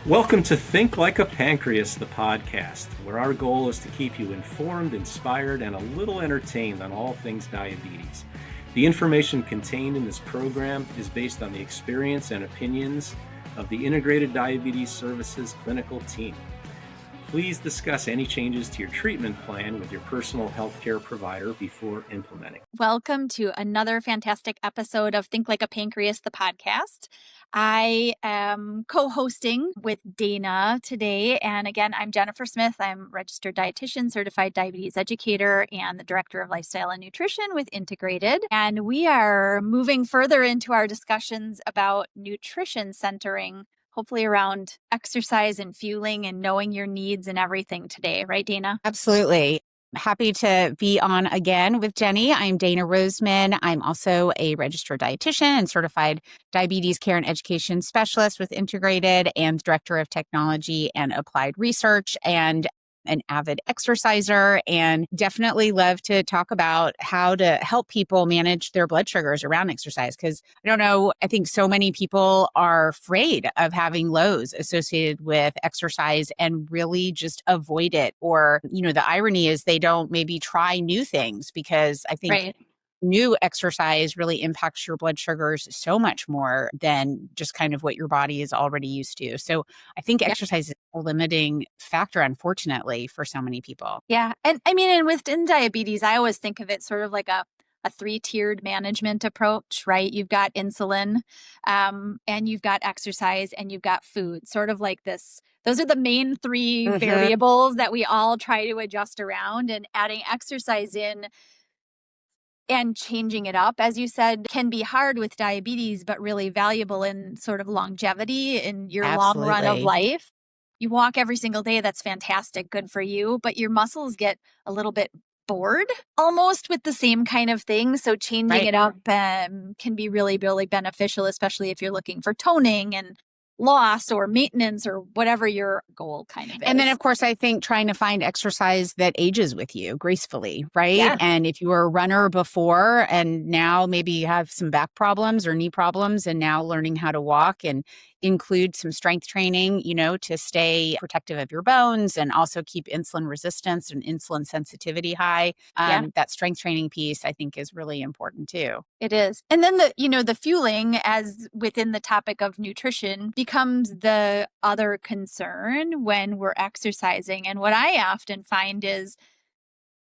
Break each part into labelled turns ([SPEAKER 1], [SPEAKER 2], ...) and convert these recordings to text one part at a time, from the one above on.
[SPEAKER 1] Welcome to Think Like a Pancreas, the podcast, where our goal is to keep you informed, inspired, and a little entertained on all things diabetes. The information contained in this program is based on the experience and opinions of the Integrated Diabetes Services clinical team. Please discuss any changes to your treatment plan with your personal healthcare provider before implementing.
[SPEAKER 2] Welcome to another fantastic episode of Think Like a Pancreas, the podcast. I am co-hosting with Dana today. And again, I'm Jennifer Smith. I'm registered dietitian, certified diabetes educator, and the director of lifestyle and nutrition with Integrated. And we are moving further into our discussions about nutrition centering, hopefully around exercise and fueling and knowing your needs and everything today. Right, Dana?
[SPEAKER 3] Absolutely. Happy to be on again with Jenny. I'm Dana Roseman. I'm also a registered dietitian and certified diabetes care and education specialist with Integrated and director of technology and applied research and an avid exerciser, and definitely love to talk about how to help people manage their blood sugars around exercise. Because I don't know, I think so many people are afraid of having lows associated with exercise and really just avoid it. Or, the irony is they don't maybe try new things because I think new exercise really impacts your blood sugars so much more than just kind of what your body is already used to. So I think exercise is a limiting factor, unfortunately, for so many people.
[SPEAKER 2] Yeah. And I mean, and within diabetes, I always think of it sort of like a three-tiered management approach, right? You've got insulin, and you've got exercise, and you've got food, sort of like this. Those are the main three variables that we all try to adjust around, and adding exercise in and changing it up, as you said, can be hard with diabetes, but really valuable in sort of longevity in your long run of life. You walk every single day. That's fantastic. Good for you. But your muscles get a little bit bored almost with the same kind of thing. So changing it up can be really, really beneficial, especially if you're looking for toning and loss or maintenance or whatever your goal kind of is.
[SPEAKER 3] And then, of course, I think trying to find exercise that ages with you gracefully, right?
[SPEAKER 2] Yeah.
[SPEAKER 3] And if you were a runner before and now maybe you have some back problems or knee problems and now learning how to walk and include some strength training, to stay protective of your bones and also keep insulin resistance and insulin sensitivity high. That strength training piece, I think, is really important too.
[SPEAKER 2] It is. And then the fueling, as within the topic of nutrition, becomes the other concern when we're exercising. And what I often find is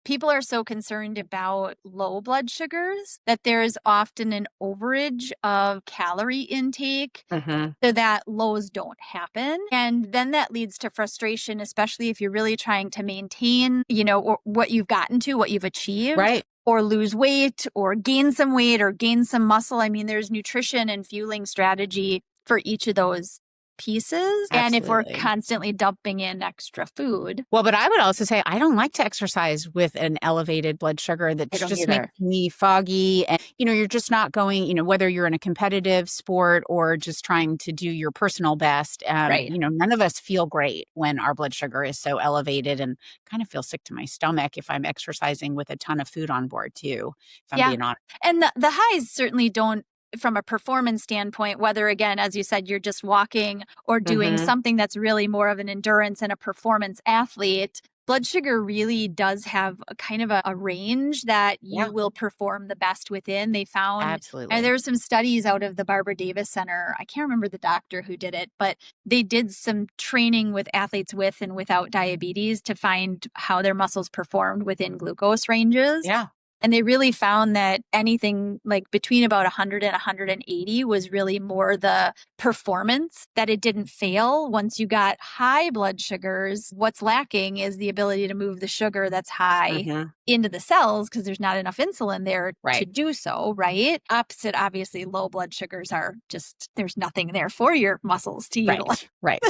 [SPEAKER 2] people are so concerned about low blood sugars that there is often an overage of calorie intake so that lows don't happen. And then that leads to frustration, especially if you're really trying to maintain, or what you've gotten to, what you've achieved.
[SPEAKER 3] Right.
[SPEAKER 2] Or lose weight or gain some weight or gain some muscle. I mean, there's nutrition and fueling strategy for each of those pieces.
[SPEAKER 3] Absolutely.
[SPEAKER 2] And if we're constantly dumping in extra food.
[SPEAKER 3] Well, but I would also say I don't like to exercise with an elevated blood sugar that just makes me foggy. And, you're just not going, whether you're in a competitive sport or just trying to do your personal best. None of us feel great when our blood sugar is so elevated, and kind of feel sick to my stomach if I'm exercising with a ton of food on board too, if I'm being honest.
[SPEAKER 2] And the highs certainly don't, from a performance standpoint, whether, again, as you said, you're just walking or doing something that's really more of an endurance and a performance athlete, blood sugar really does have a kind of a range that you will perform the best within. They found,
[SPEAKER 3] absolutely,
[SPEAKER 2] and there's some studies out of the Barbara Davis Center. I can't remember the doctor who did it, but they did some training with athletes with and without diabetes to find how their muscles performed within glucose ranges.
[SPEAKER 3] Yeah.
[SPEAKER 2] And they really found that anything like between about 100 and 180 was really more the performance, that it didn't fail. Once you got high blood sugars, what's lacking is the ability to move the sugar that's high into the cells because there's not enough insulin there to do so, right? Opposite, obviously, low blood sugars are just, there's nothing there for your muscles to utilize.
[SPEAKER 3] Right.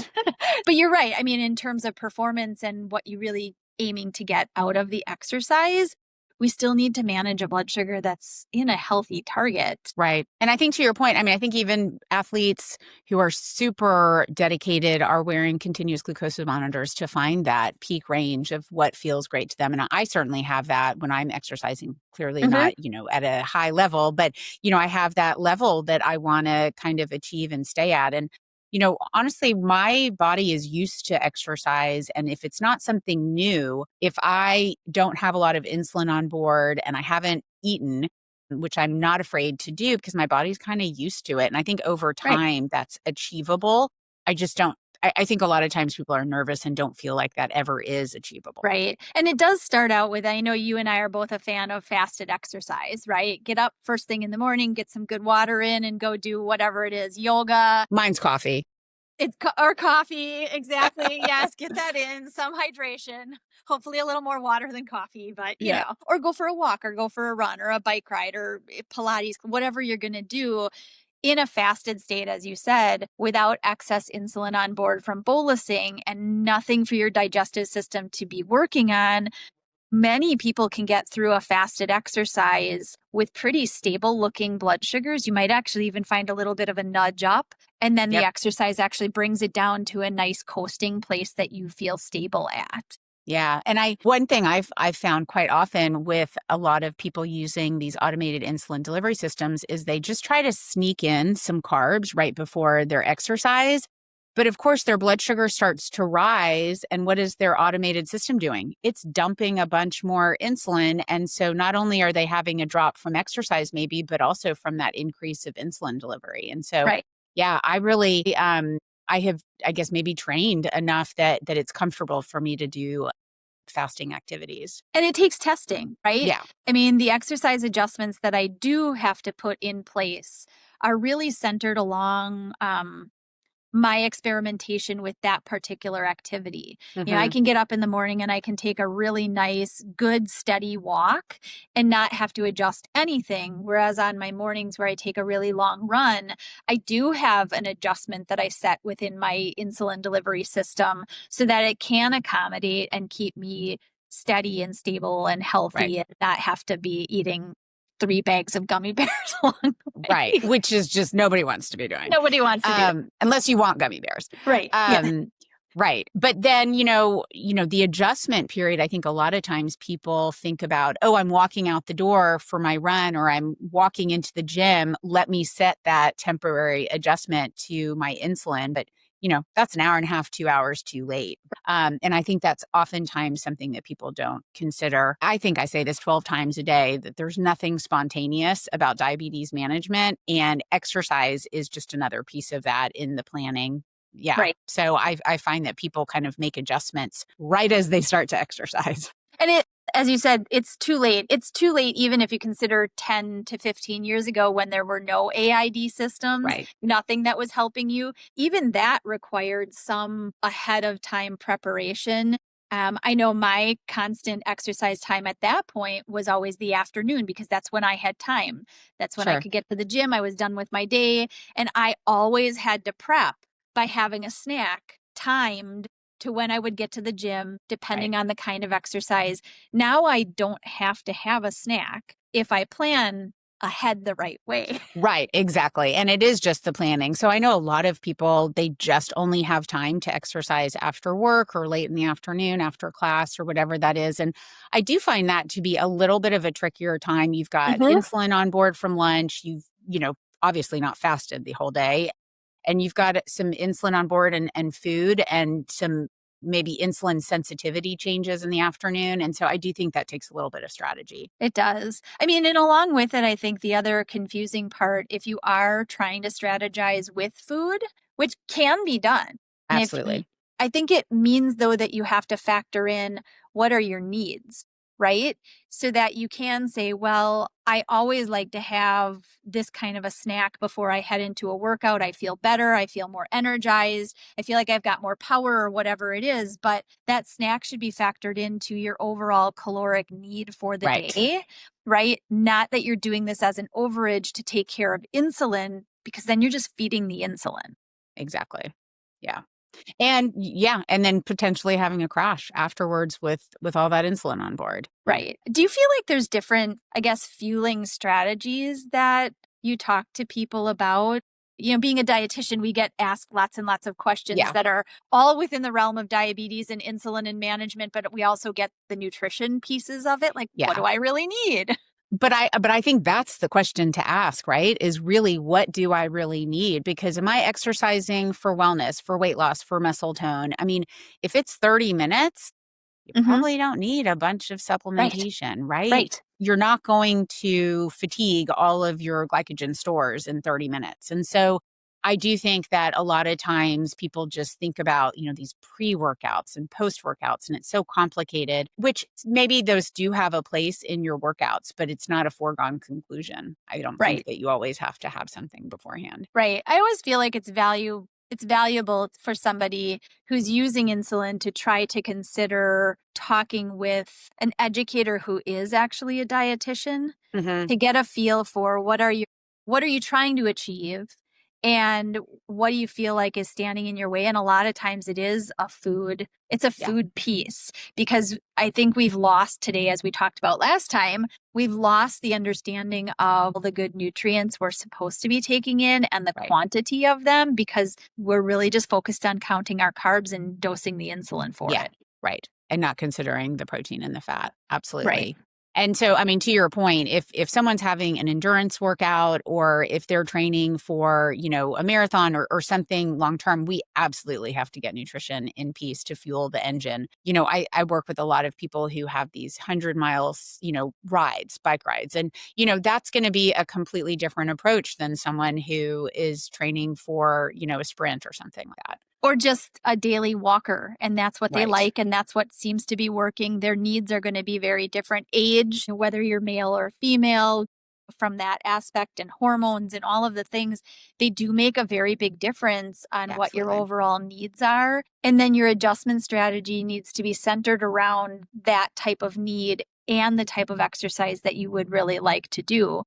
[SPEAKER 2] But you're right. I mean, in terms of performance and what you really aiming to get out of the exercise, we still need to manage a blood sugar that's in a healthy target.
[SPEAKER 3] Right. And I think to your point, I think even athletes who are super dedicated are wearing continuous glucose monitors to find that peak range of what feels great to them. And I certainly have that when I'm exercising, clearly not, at a high level, but, I have that level that I want to kind of achieve and stay at. And honestly, my body is used to exercise. And if it's not something new, if I don't have a lot of insulin on board and I haven't eaten, which I'm not afraid to do because my body's kind of used to it. And I think over
[SPEAKER 2] Right.
[SPEAKER 3] time that's achievable. I just don't, I think a lot of times people are nervous and don't feel like that ever is achievable.
[SPEAKER 2] Right. And it does start out with, I know you and I are both a fan of fasted exercise, right? Get up first thing in the morning, get some good water in and go do whatever it is, yoga.
[SPEAKER 3] Mine's coffee.
[SPEAKER 2] Or coffee. Exactly. Yes. Get that in. Some hydration, hopefully a little more water than coffee, but you know, or go for a walk or go for a run or a bike ride or Pilates, whatever you're going to do in a fasted state, as you said, without excess insulin on board from bolusing and nothing for your digestive system to be working on. Many people can get through a fasted exercise with pretty stable looking blood sugars. You might actually even find a little bit of a nudge up. And then the exercise actually brings it down to a nice coasting place that you feel stable at.
[SPEAKER 3] Yeah. And one thing I've found quite often with a lot of people using these automated insulin delivery systems is they just try to sneak in some carbs right before their exercise. But of course, their blood sugar starts to rise. And what is their automated system doing? It's dumping a bunch more insulin. And so not only are they having a drop from exercise, maybe, but also from that increase of insulin delivery. And so, yeah, I really, I have, I guess, maybe trained enough that it's comfortable for me to do fasting activities.
[SPEAKER 2] And it takes testing, right?
[SPEAKER 3] Yeah.
[SPEAKER 2] I mean, the exercise adjustments that I do have to put in place are really centered along my experimentation with that particular activity. You know, I can get up in the morning and I can take a really nice, good, steady walk and not have to adjust anything. Whereas on my mornings where I take a really long run, I do have an adjustment that I set within my insulin delivery system so that it can accommodate and keep me steady and stable and healthy and not have to be eating 3 bags of gummy bears along the way.
[SPEAKER 3] Right. Which is just nobody wants to be doing.
[SPEAKER 2] Nobody wants to do.
[SPEAKER 3] Unless you want gummy bears.
[SPEAKER 2] Right.
[SPEAKER 3] Right. But then, the adjustment period, I think a lot of times people think about, oh, I'm walking out the door for my run or I'm walking into the gym. Let me set that temporary adjustment to my insulin. But that's an hour and a half, 2 hours too late. And I think that's oftentimes something that people don't consider. I think I say this 12 times a day, that there's nothing spontaneous about diabetes management, and exercise is just another piece of that in the planning. Yeah.
[SPEAKER 2] Right.
[SPEAKER 3] So I find that people kind of make adjustments right as they start to exercise.
[SPEAKER 2] And as you said, it's too late. It's too late even if you consider 10 to 15 years ago when there were no AID systems, nothing that was helping you. Even that required some ahead of time preparation. I know my constant exercise time at that point was always the afternoon because that's when I had time. That's when I could get to the gym. I was done with my day. And I always had to prep by having a snack timed to when I would get to the gym, depending on the kind of exercise. Now I don't have to have a snack if I plan ahead the right way.
[SPEAKER 3] Right, exactly. And it is just the planning. So I know a lot of people, they just only have time to exercise after work or late in the afternoon after class or whatever that is. And I do find that to be a little bit of a trickier time. You've got insulin on board from lunch. You've, obviously not fasted the whole day. And you've got some insulin on board and food and some maybe insulin sensitivity changes in the afternoon. And so I do think that takes a little bit of strategy.
[SPEAKER 2] It does. I mean, and along with it, I think the other confusing part, if you are trying to strategize with food, which can be done.
[SPEAKER 3] Absolutely.
[SPEAKER 2] I think it means, though, that you have to factor in what are your needs, right? So that you can say, well, I always like to have this kind of a snack before I head into a workout. I feel better. I feel more energized. I feel like I've got more power or whatever it is. But that snack should be factored into your overall caloric need for the day, right? Not that you're doing this as an overage to take care of insulin, because then you're just feeding the insulin.
[SPEAKER 3] Exactly. Yeah. And and then potentially having a crash afterwards with all that insulin on board.
[SPEAKER 2] Right. Do you feel like there's different, I guess, fueling strategies that you talk to people about? Being a dietitian, we get asked lots and lots of questions that are all within the realm of diabetes and insulin and management, but we also get the nutrition pieces of it. Like, what do I really need?
[SPEAKER 3] But I think that's the question to ask, right? Is really, what do I really need? Because am I exercising for wellness, for weight loss, for muscle tone? I mean, if it's 30 minutes, you
[SPEAKER 2] Mm-hmm.
[SPEAKER 3] probably don't need a bunch of
[SPEAKER 2] Right.
[SPEAKER 3] supplementation, right?
[SPEAKER 2] Right.
[SPEAKER 3] You're not going to fatigue all of your glycogen stores in 30 minutes. And so I do think that a lot of times people just think about, these pre-workouts and post-workouts, and it's so complicated, which maybe those do have a place in your workouts, but it's not a foregone conclusion. I don't think
[SPEAKER 2] Right.
[SPEAKER 3] that you always have to have something beforehand.
[SPEAKER 2] Right. I always feel like it's valuable for somebody who's using insulin to try to consider talking with an educator who is actually a dietitian
[SPEAKER 3] Mm-hmm.
[SPEAKER 2] to get a feel for what are you trying to achieve, and what do you feel like is standing in your way. And a lot of times it's a
[SPEAKER 3] Yeah.
[SPEAKER 2] food piece, because I think we've lost today, as we talked about last time, we've lost the understanding of the good nutrients we're supposed to be taking in and the
[SPEAKER 3] Right.
[SPEAKER 2] quantity of them, because we're really just focused on counting our carbs and dosing the insulin for
[SPEAKER 3] Yeah.
[SPEAKER 2] it.
[SPEAKER 3] Right. And not considering the protein and the fat. Absolutely.
[SPEAKER 2] Right.
[SPEAKER 3] And so, I mean, to your point, if someone's having an endurance workout, or if they're training for, a marathon or something long term, we absolutely have to get nutrition in piece to fuel the engine. I work with a lot of people who have these 100 miles, bike rides. And, that's going to be a completely different approach than someone who is training for, a sprint or something like that.
[SPEAKER 2] Or just a daily walker, and that's what they
[SPEAKER 3] Right.
[SPEAKER 2] like, and that's what seems to be working. Their needs are going to be very different. Age, whether you're male or female, from that aspect, and hormones and all of the things, they do make a very big difference on what your
[SPEAKER 3] Absolutely.
[SPEAKER 2] overall needs are. And then your adjustment strategy needs to be centered around that type of need and the type of exercise that you would really like to do.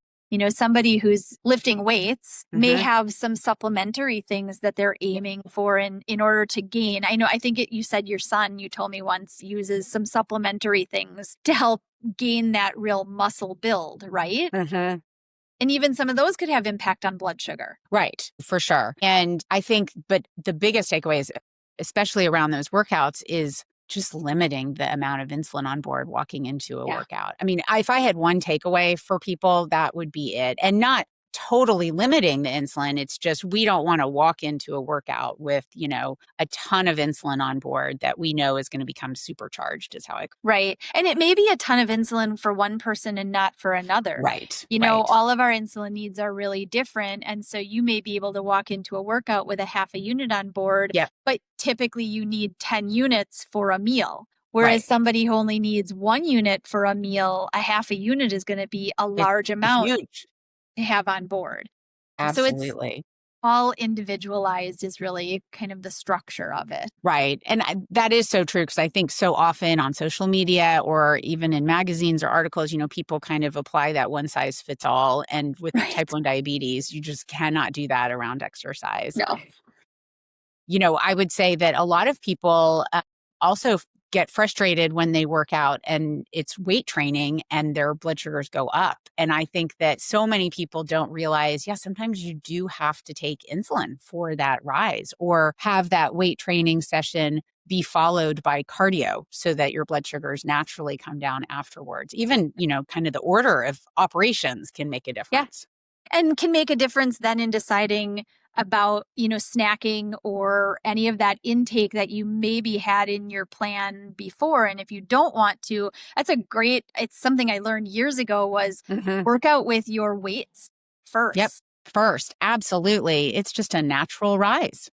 [SPEAKER 2] Somebody who's lifting weights may
[SPEAKER 3] Mhm.
[SPEAKER 2] have some supplementary things that they're aiming for in order to gain. I think you said your son, you told me once, uses some supplementary things to help gain that real muscle build, right?
[SPEAKER 3] Mhm.
[SPEAKER 2] And even some of those could have impact on blood sugar.
[SPEAKER 3] Right, for sure. And I think, but the biggest takeaway is, especially around those workouts, is just limiting the amount of insulin on board walking into a
[SPEAKER 2] Yeah.
[SPEAKER 3] workout. I mean, if I had one takeaway for people, that would be it. And not totally limiting the insulin. It's just, we don't want to walk into a workout with, a ton of insulin on board that we know is going to become supercharged, is how I.
[SPEAKER 2] Right. And it may be a ton of insulin for one person and not for another.
[SPEAKER 3] Right.
[SPEAKER 2] All of our insulin needs are really different. And so you may be able to walk into a workout with a half a unit on board,
[SPEAKER 3] Yeah.
[SPEAKER 2] but typically you need 10 units for a meal. Whereas
[SPEAKER 3] Right.
[SPEAKER 2] somebody who only needs 1 unit for a meal, a half a unit is going to be a large amount
[SPEAKER 3] Huge.
[SPEAKER 2] to have on board. So it's
[SPEAKER 3] Absolutely.
[SPEAKER 2] all individualized is really kind of the structure of it.
[SPEAKER 3] Right. And that is so true, because I think so often on social media or even in magazines or articles, people kind of apply that one size fits all. And with
[SPEAKER 2] Right.
[SPEAKER 3] type 1 diabetes, you just cannot do that around exercise.
[SPEAKER 2] No.
[SPEAKER 3] I would say that a lot of people also get frustrated when they work out and it's weight training and their blood sugars go up. And I think that so many people don't realize, sometimes you do have to take insulin for that rise, or have that weight training session be followed by cardio so that your blood sugars naturally come down afterwards. Even, kind of the order of operations can make a difference.
[SPEAKER 2] And can make a difference then in deciding about, snacking or any of that intake that you maybe had in your plan before. And if you don't want to, it's something I learned years ago was work out with your weights first.
[SPEAKER 3] Yep. First. Absolutely. It's just a natural rise.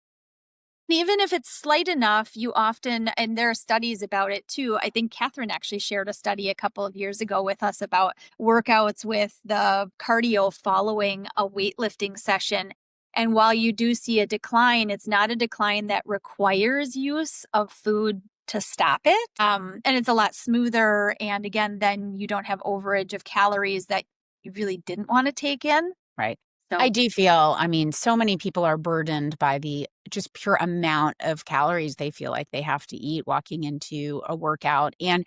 [SPEAKER 2] Even if it's slight enough, you often, and there are studies about it too. I think Catherine actually shared a study a couple of years ago with us about workouts with the cardio following a weightlifting session. And while you do see a decline, it's not a decline that requires use of food to stop it. And it's a lot smoother. And again, then you don't have overage of calories that you really didn't want to take in.
[SPEAKER 3] Right.
[SPEAKER 2] So,
[SPEAKER 3] I do feel, so many people are burdened by the just pure amount of calories they feel like they have to eat walking into a workout. And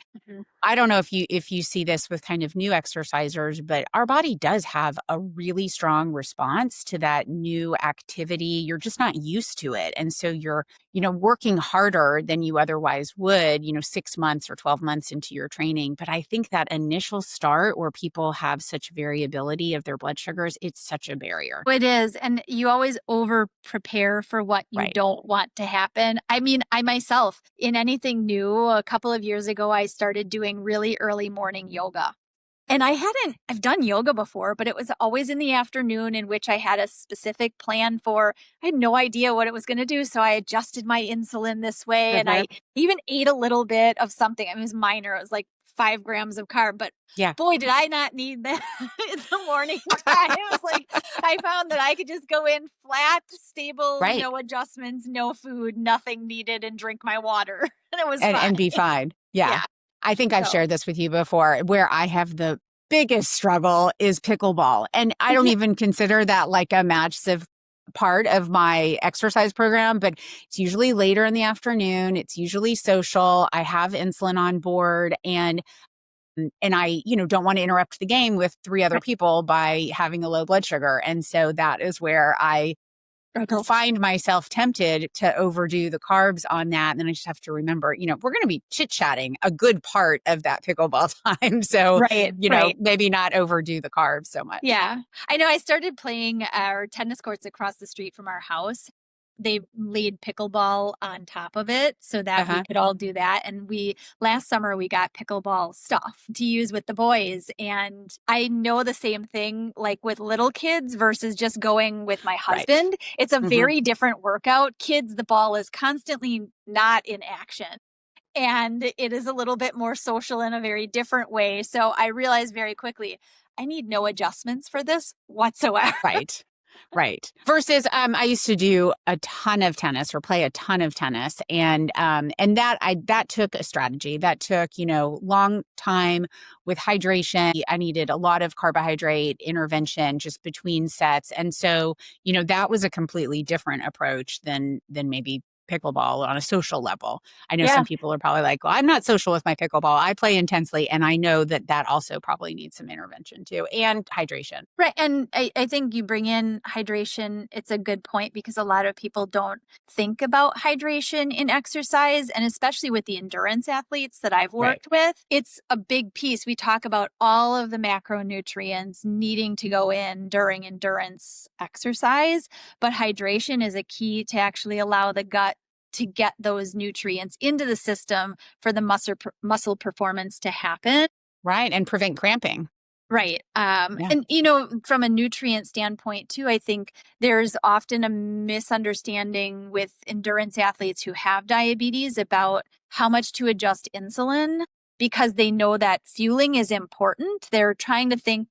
[SPEAKER 3] I don't know if you see this with kind of new exercisers, but our body does have a really strong response to that new activity. You're just not used to it. And so you're, working harder than you otherwise would, 6 months or 12 months into your training. But I think that initial start where people have such variability of their blood sugars, it's such a barrier.
[SPEAKER 2] It is. And you always over prepare for what you
[SPEAKER 3] Right.
[SPEAKER 2] don't want to happen. I mean, I myself, in anything new, a couple of years ago, I started doing really early morning yoga. And I've done yoga before, but it was always in the afternoon, in which I had a specific plan for. I had no idea what it was going to do. So I adjusted my insulin this way. And I even ate a little bit of something. I mean, it was minor. It was like 5 grams of carb, but boy, did I not need that in the morning time. It was like, I found that I could just go in flat, stable, no adjustments, no food, nothing needed, and drink my water. And it was fine.
[SPEAKER 3] And be fine. Yeah. I think I've shared this with you before, where I have the biggest struggle is pickleball. And I don't even consider that like a massive part of my exercise program, but it's usually later in the afternoon. It's usually social. I have insulin on board, and I, don't want to interrupt the game with 3 other people by having a low blood sugar. And so that is where I find myself tempted to overdo the carbs on that. And then I just have to remember, we're going to be chit-chatting a good part of that pickleball time. So, maybe not overdo the carbs so much.
[SPEAKER 2] Yeah. I know I started playing our tennis courts across the street from our house. They laid pickleball on top of it so that we could all do that. And last summer we got pickleball stuff to use with the boys. And I know the same thing, like with little kids versus just going with my husband. Right. It's a very different workout. Kids, the ball is constantly not in action. And it is a little bit more social in a very different way. So I realized very quickly, I need no adjustments for this whatsoever.
[SPEAKER 3] Right. Versus, I used to do a ton of tennis or play a ton of tennis. And that took a strategy. That took, long time with hydration. I needed a lot of carbohydrate intervention just between sets. And so, that was a completely different approach than maybe pickleball on a social level. I know some people are probably like, well, I'm not social with my pickleball. I play intensely. And I know that also probably needs some intervention too, and hydration.
[SPEAKER 2] Right. And I think you bring in hydration. It's a good point, because a lot of people don't think about hydration in exercise. And especially with the endurance athletes that I've worked with, it's a big piece. We talk about all of the macronutrients needing to go in during endurance exercise, but hydration is a key to actually allow the gut to get those nutrients into the system for the muscle performance to happen.
[SPEAKER 3] Right. And prevent cramping.
[SPEAKER 2] Right. And, from a nutrient standpoint too, I think there's often a misunderstanding with endurance athletes who have diabetes about how much to adjust insulin, because they know that fueling is important. They're trying to think,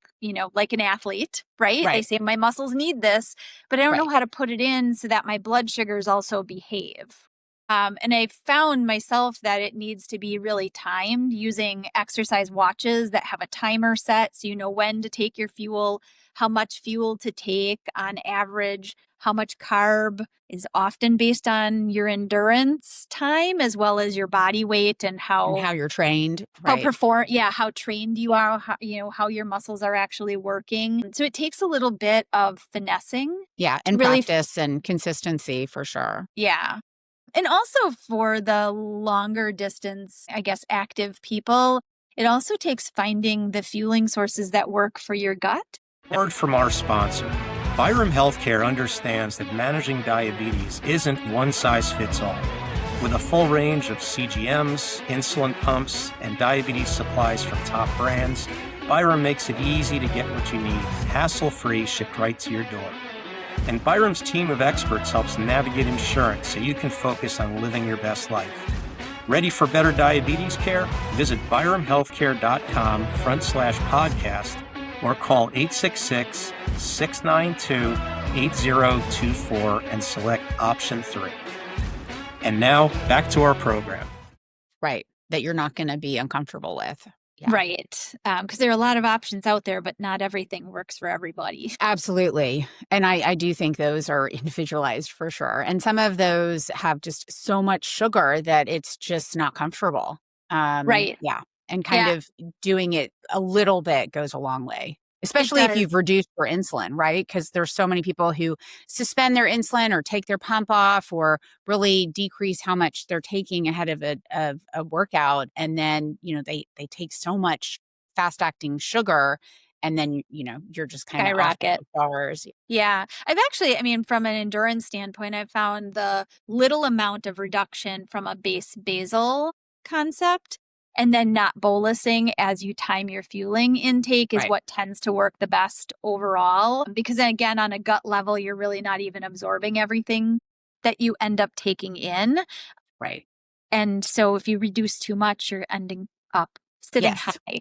[SPEAKER 2] like an athlete, right? They say my muscles need this, but I don't know how to put it in so that my blood sugars also behave. And I found myself that it needs to be really timed, using exercise watches that have a timer set, so you know when to take your fuel, how much fuel to take on average, how much carb is often based on your endurance time as well as your body weight and how
[SPEAKER 3] you're trained,
[SPEAKER 2] how trained you are, how your muscles are actually working. So it takes a little bit of finessing.
[SPEAKER 3] Yeah, and really practice and consistency for sure.
[SPEAKER 2] Yeah. And also for the longer distance, I guess, active people, it also takes finding the fueling sources that work for your gut.
[SPEAKER 1] Word from our sponsor. Byram Healthcare understands that managing diabetes isn't one size fits all. With a full range of CGMs, insulin pumps, and diabetes supplies from top brands, Byram makes it easy to get what you need, hassle-free, shipped right to your door. And Byram's team of experts helps navigate insurance so you can focus on living your best life. Ready for better diabetes care? Visit byramhealthcare.com/podcast or call 866-692-8024 and select option 3. And now back to our program.
[SPEAKER 3] Right. That you're not going to be uncomfortable with. Yeah.
[SPEAKER 2] Right. Because there are a lot of options out there, but not everything works for everybody.
[SPEAKER 3] Absolutely. And I do think those are individualized for sure. And some of those have just so much sugar that it's just not comfortable.
[SPEAKER 2] Right.
[SPEAKER 3] Yeah. And kind
[SPEAKER 2] Yeah,
[SPEAKER 3] of doing it a little bit goes a long way,
[SPEAKER 2] it
[SPEAKER 3] especially if
[SPEAKER 2] does.
[SPEAKER 3] you've reduced your insulin, right? Because there's so many people who suspend their insulin or take their pump off or really decrease how much they're taking ahead of a workout. And then, they take so much fast acting sugar and then, you're just kind of off
[SPEAKER 2] Skyrocket.
[SPEAKER 3] the bars.
[SPEAKER 2] Yeah. I mean, from an endurance standpoint, I've found the little amount of reduction from a base basal concept and then not bolusing as you time your fueling intake is
[SPEAKER 3] Right,
[SPEAKER 2] what tends to work the best overall. Because then again, on a gut level, you're really not even absorbing everything that you end up taking in.
[SPEAKER 3] right.
[SPEAKER 2] And so if you reduce too much, you're ending up sitting
[SPEAKER 3] Yes.
[SPEAKER 2] high.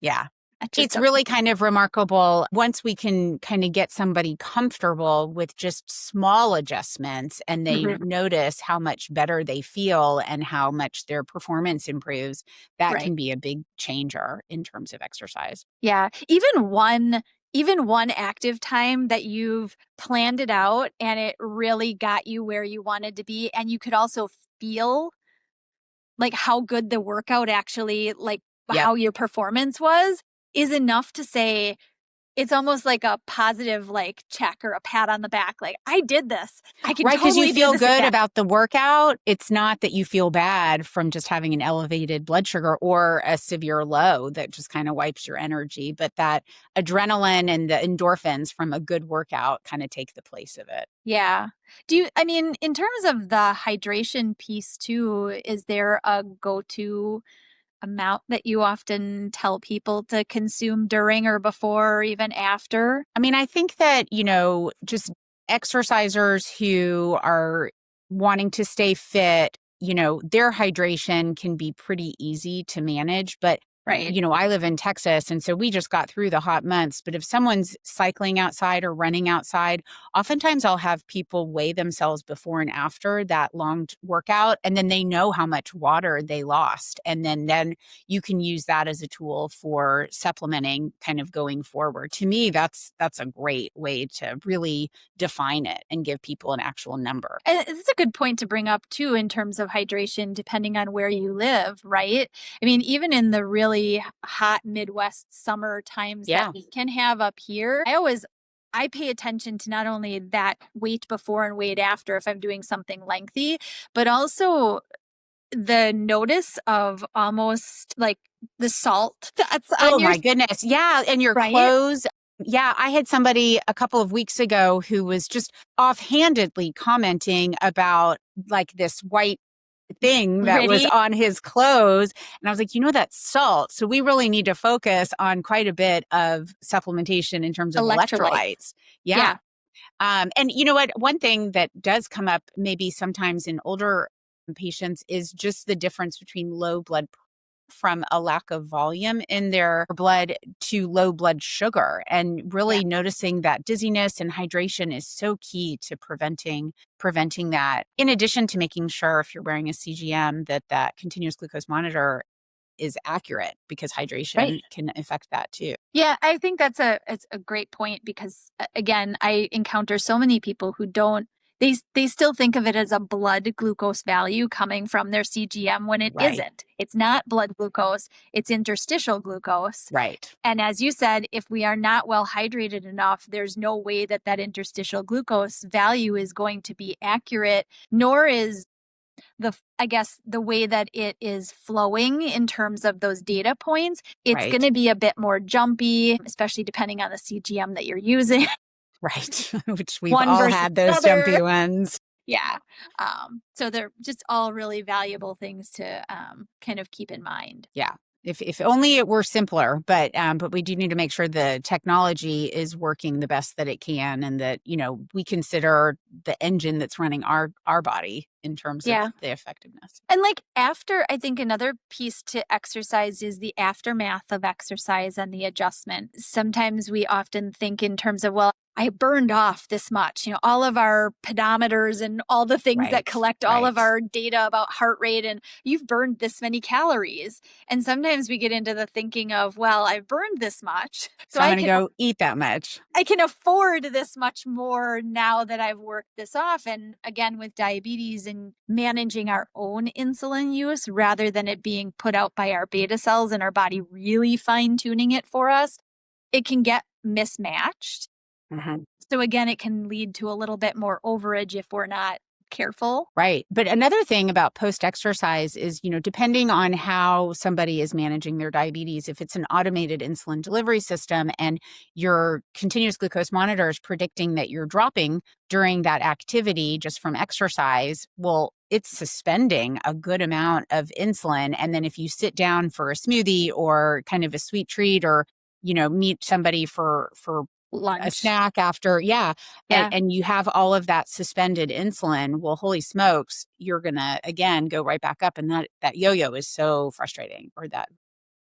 [SPEAKER 3] Yeah.
[SPEAKER 2] That just
[SPEAKER 3] It's really kind of remarkable once we can kind of get somebody comfortable with just small adjustments and they
[SPEAKER 2] Mhm.
[SPEAKER 3] notice how much better they feel and how much their performance improves, that
[SPEAKER 2] Right.
[SPEAKER 3] can be a big changer in terms of exercise.
[SPEAKER 2] Yeah. Even one active time that you've planned it out and it really got you where you wanted to be, and you could also feel like how good the workout actually, like
[SPEAKER 3] Yep.
[SPEAKER 2] how your performance was, is enough to say it's almost like a positive like check or a pat on the back. Like, I did this. I can
[SPEAKER 3] Right, because you
[SPEAKER 2] totally do
[SPEAKER 3] feel
[SPEAKER 2] this
[SPEAKER 3] good
[SPEAKER 2] again.
[SPEAKER 3] about the workout. It's not that you feel bad from just having an elevated blood sugar or a severe low that just kind of wipes your energy, but that adrenaline and the endorphins from a good workout kind of take the place of it.
[SPEAKER 2] Yeah. I mean, in terms of the hydration piece too, is there a go-to amount that you often tell people to consume during or before or even after?
[SPEAKER 3] I mean, I think that, just exercisers who are wanting to stay fit, their hydration can be pretty easy to manage. But,
[SPEAKER 2] Right.
[SPEAKER 3] I live in Texas, and so we just got through the hot months. But if someone's cycling outside or running outside, oftentimes I'll have people weigh themselves before and after that long workout, and then they know how much water they lost. And then you can use that as a tool for supplementing kind of going forward. To me, that's a great way to really define it and give people an actual number.
[SPEAKER 2] And it's a good point to bring up too in terms of hydration, depending on where you live, right? I mean, even in the really hot Midwest summer times that
[SPEAKER 3] Yeah.
[SPEAKER 2] we can have up here, I pay attention to not only that weight before and weight after if I'm doing something lengthy, but also the notice of almost like the salt that's on
[SPEAKER 3] Oh
[SPEAKER 2] your
[SPEAKER 3] my goodness. Yeah. And your
[SPEAKER 2] right?
[SPEAKER 3] clothes. Yeah. I had somebody a couple of weeks ago who was just offhandedly commenting about like this white thing that was
[SPEAKER 2] Gritty
[SPEAKER 3] on his clothes. And I was like, that's salt. So we really need to focus on quite a bit of supplementation in terms of
[SPEAKER 2] electrolytes.
[SPEAKER 3] electrolytes. Yeah.
[SPEAKER 2] Yeah,
[SPEAKER 3] And you know what? One thing that does come up maybe sometimes in older patients is just the difference between low blood from a lack of volume in their blood to low blood sugar, and
[SPEAKER 2] yeah,
[SPEAKER 3] really noticing that dizziness and hydration is so key to preventing that, in addition to making sure if you're wearing a CGM that continuous glucose monitor is accurate, because
[SPEAKER 2] right.
[SPEAKER 3] hydration can affect that too.
[SPEAKER 2] Yeah, I think it's a great point because again, I encounter so many people who don't they still think of it as a blood glucose value coming from their CGM when it
[SPEAKER 3] Right.
[SPEAKER 2] isn't. It's not blood glucose, it's interstitial glucose.
[SPEAKER 3] Right.
[SPEAKER 2] And as you said, if we are not well hydrated enough, there's no way that that interstitial glucose value is going to be accurate, nor is I guess the way that it is flowing in terms of those data points, it's going
[SPEAKER 3] Right.
[SPEAKER 2] to be a bit more jumpy, especially depending on the CGM that you're using.
[SPEAKER 3] Right. Which we've
[SPEAKER 2] One
[SPEAKER 3] all
[SPEAKER 2] versus
[SPEAKER 3] had those
[SPEAKER 2] other.
[SPEAKER 3] jumpy ones.
[SPEAKER 2] Yeah. So they're just all really valuable things to kind of keep in mind.
[SPEAKER 3] Yeah. If only it were simpler, but we do need to make sure the technology is working the best that it can, and that, we consider the engine that's running our body in terms of
[SPEAKER 2] Yeah.
[SPEAKER 3] the effectiveness.
[SPEAKER 2] And like I think another piece to exercise is the aftermath of exercise and the adjustment. Sometimes we often think in terms of, well, I burned off this much, all of our pedometers and all the things that collect all of our data about heart rate, and you've burned this many calories. And sometimes we get into the thinking of, well, I've burned this much,
[SPEAKER 3] so I'm going to go eat that much.
[SPEAKER 2] I can afford this much more now that I've worked this off. And again, with diabetes and managing our own insulin use rather than it being put out by our beta cells and our body really fine tuning it for us, it can get mismatched.
[SPEAKER 3] Mm-hmm.
[SPEAKER 2] So again, it can lead to a little bit more overage if we're not careful.
[SPEAKER 3] Right. But another thing about post-exercise is, depending on how somebody is managing their diabetes, if it's an automated insulin delivery system and your continuous glucose monitor is predicting that you're dropping during that activity just from exercise, well, it's suspending a good amount of insulin. And then if you sit down for a smoothie or kind of a sweet treat or, meet somebody for
[SPEAKER 2] lunch,
[SPEAKER 3] a snack after, and you have all of that suspended insulin, well, holy smokes, you're gonna again go right back up, and that yo-yo is so frustrating, or that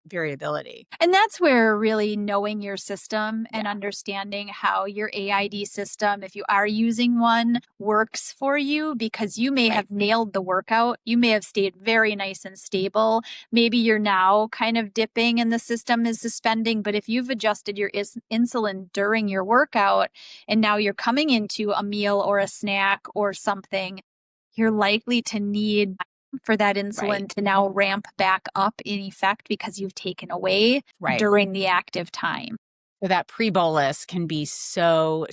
[SPEAKER 3] variability.
[SPEAKER 2] And that's where really knowing your system and understanding how your AID system, if you are using one, works for you, because you may have nailed the workout. You may have stayed very nice and stable. Maybe you're now kind of dipping and the system is suspending. But if you've adjusted your insulin during your workout and now you're coming into a meal or a snack or something, you're likely to need for that insulin to now ramp back up in effect because you've taken away during the active time.
[SPEAKER 3] So that pre-bolus can be so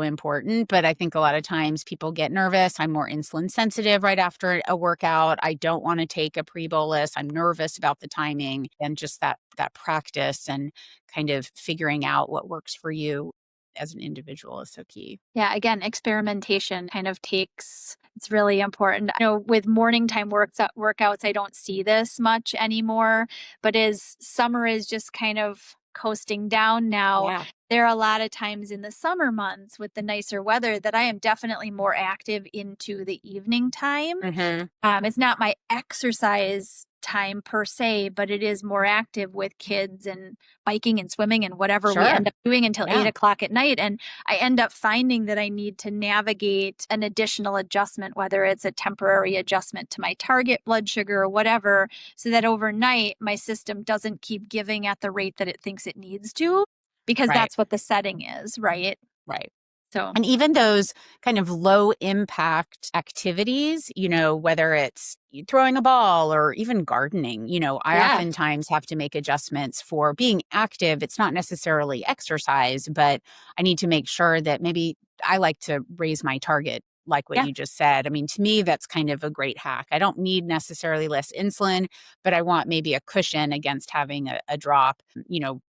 [SPEAKER 3] important. But I think a lot of times people get nervous. I'm more insulin sensitive right after a workout. I don't want to take a pre-bolus. I'm nervous about the timing, and just that practice and kind of figuring out what works for you as an individual is so key.
[SPEAKER 2] Yeah, again, experimentation kind of it's really important. With morning time workouts, I don't see this much anymore, but as summer is just kind of coasting down now, there are a lot of times in the summer months with the nicer weather that I am definitely more active into the evening time.
[SPEAKER 3] Mm-hmm.
[SPEAKER 2] It's not my exercise time per se, but it is more active with kids and biking and swimming and whatever we end up doing until 8 o'clock at night. And I end up finding that I need to navigate an additional adjustment, whether it's a temporary adjustment to my target blood sugar or whatever, so that overnight my system doesn't keep giving at the rate that it thinks it needs to, because that's what the setting is, right?
[SPEAKER 3] Right.
[SPEAKER 2] So,
[SPEAKER 3] and even those kind of low impact activities, whether it's throwing a ball or even gardening, I oftentimes have to make adjustments for being active. It's not necessarily exercise, but I need to make sure that maybe I like to raise my target, like what you just said. I mean, to me, that's kind of a great hack. I don't need necessarily less insulin, but I want maybe a cushion against having a drop,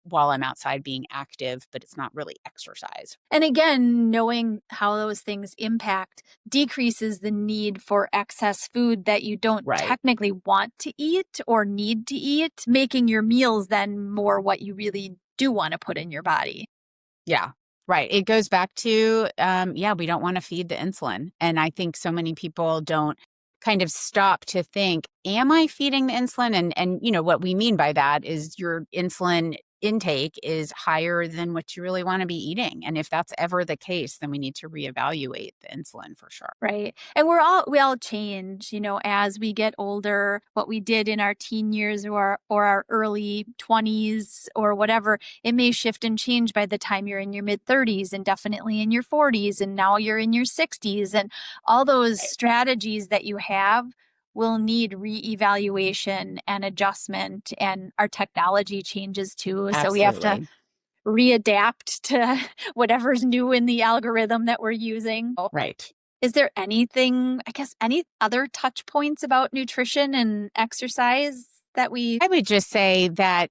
[SPEAKER 3] while I'm outside being active, but it's not really exercise.
[SPEAKER 2] And again, knowing how those things impact decreases the need for excess food that you don't technically want to eat or need to eat, making your meals then more what you really do want to put in your body.
[SPEAKER 3] Yeah. Right. It goes back to, we don't want to feed the insulin. And I think so many people don't kind of stop to think, am I feeding the insulin? And what we mean by that is your insulin intake is higher than what you really want to be eating. And if that's ever the case, then we need to reevaluate the insulin for sure.
[SPEAKER 2] Right. And we all change, as we get older. What we did in our teen years or our early 20s or whatever, it may shift and change by the time you're in your mid 30s and definitely in your 40s. And now you're in your 60s, and all those strategies that you have will need reevaluation and adjustment, and our technology changes too.
[SPEAKER 3] Absolutely.
[SPEAKER 2] So we have to readapt to whatever's new in the algorithm that we're using.
[SPEAKER 3] Right.
[SPEAKER 2] Is there anything, any other touch points about nutrition and exercise that I
[SPEAKER 3] would just say that,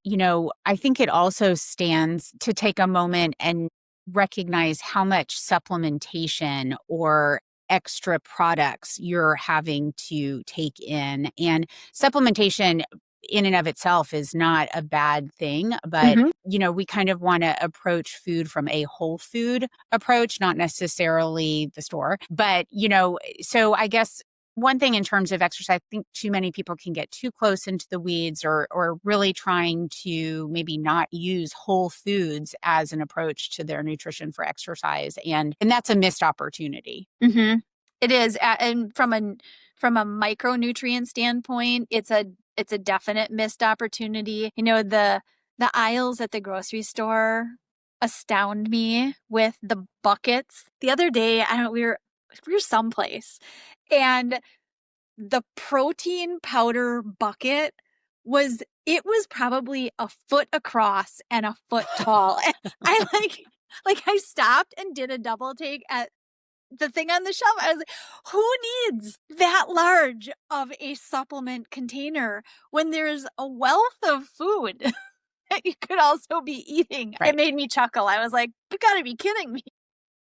[SPEAKER 3] I think it also stands to take a moment and recognize how much supplementation or extra products you're having to take in. And supplementation in and of itself is not a bad thing, but we kind of want to approach food from a whole food approach, not necessarily the store. But, so I guess one thing in terms of exercise, I think too many people can get too close into the weeds or really trying to maybe not use whole foods as an approach to their nutrition for exercise. And that's a missed opportunity.
[SPEAKER 2] Mm-hmm. It is. And from a micronutrient standpoint, it's a definite missed opportunity. The aisles at the grocery store astound me with the buckets. The other day, we were someplace, and the protein powder bucket was probably a foot across and a foot tall. And I I stopped and did a double take at the thing on the shelf. I was like, who needs that large of a supplement container when there's a wealth of food that you could also be eating?
[SPEAKER 3] Right.
[SPEAKER 2] It made me chuckle. I was like, you gotta be kidding me.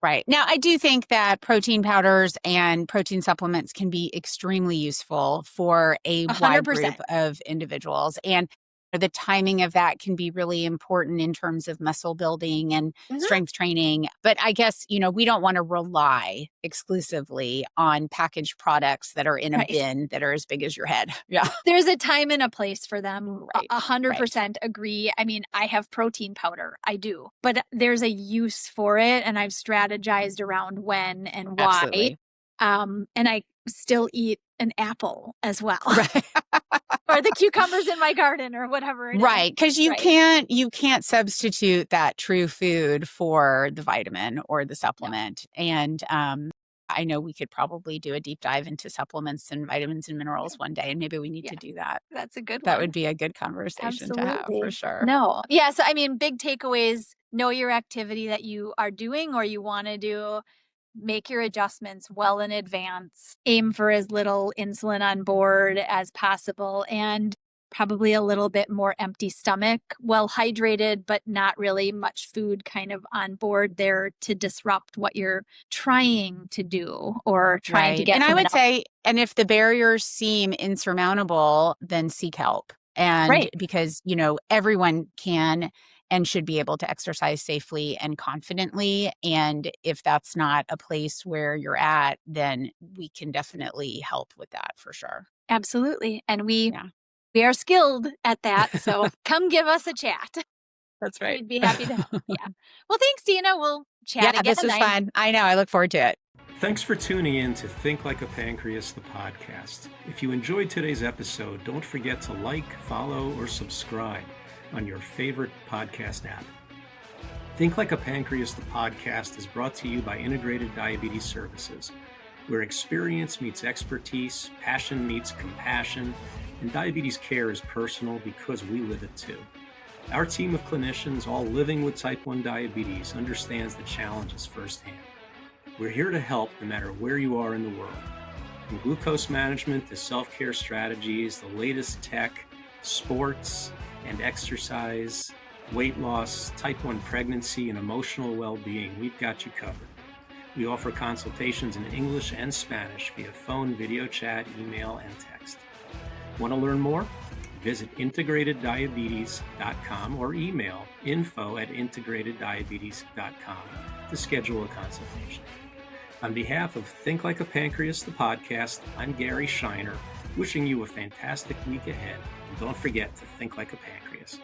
[SPEAKER 3] Right. Now, I do think that protein powders and protein supplements can be extremely useful for a
[SPEAKER 2] 100%.
[SPEAKER 3] wide group of individuals. And the timing of that can be really important in terms of muscle building and strength training. But I guess, we don't want to rely exclusively on packaged products that are in a bin that are as big as your head. Yeah.
[SPEAKER 2] There's a time and a place for them.
[SPEAKER 3] Right.
[SPEAKER 2] 100% agree. I mean, I have protein powder. I do. But there's a use for it. And I've strategized around when and why.
[SPEAKER 3] Absolutely.
[SPEAKER 2] And I still eat an apple as well.
[SPEAKER 3] Right.
[SPEAKER 2] Or the cucumbers in my garden or whatever it is.
[SPEAKER 3] Right. Because you can't substitute that true food for the vitamin or the supplement. No. And I know we could probably do a deep dive into supplements and vitamins and minerals one day, and maybe we need to do that.
[SPEAKER 2] That's a good one.
[SPEAKER 3] That would be a good conversation to have for sure.
[SPEAKER 2] No. Yeah. So, I mean, big takeaways: know your activity that you are doing or you want to do. Make your adjustments well in advance. Aim for as little insulin on board as possible, and probably a little bit more empty stomach, well hydrated, but not really much food kind of on board there to disrupt what you're trying to do or trying to get.
[SPEAKER 3] And I would say, and if the barriers seem insurmountable, then seek help. And because, everyone can and should be able to exercise safely and confidently. And if that's not a place where you're at, then we can definitely help with that for sure.
[SPEAKER 2] Absolutely. And we are skilled at that. So come give us a chat.
[SPEAKER 3] That's right.
[SPEAKER 2] We'd be happy to help. Yeah. Well, thanks, Dina. We'll chat again.
[SPEAKER 3] This was fun. I know. I look forward to it.
[SPEAKER 1] Thanks for tuning in to Think Like a Pancreas, the podcast. If you enjoyed today's episode, don't forget to like, follow, or subscribe on your favorite podcast app. Think Like a Pancreas, the podcast is brought to you by Integrated Diabetes Services, where experience meets expertise, passion meets compassion, and diabetes care is personal because we live it too. Our team of clinicians, all living with type 1 diabetes, understands the challenges firsthand. We're here to help no matter where you are in the world. From glucose management to self-care strategies, the latest tech, sports and exercise, weight loss, type 1 pregnancy, and emotional well-being, we've got you covered. We offer consultations in English and Spanish via phone, video chat, email, and text. Want to learn more? Visit integrateddiabetes.com or email info@integrateddiabetes.com to schedule a consultation. On behalf of Think Like a Pancreas, the podcast, I'm Gary Shiner, wishing you a fantastic week ahead. And don't forget to think like a pancreas.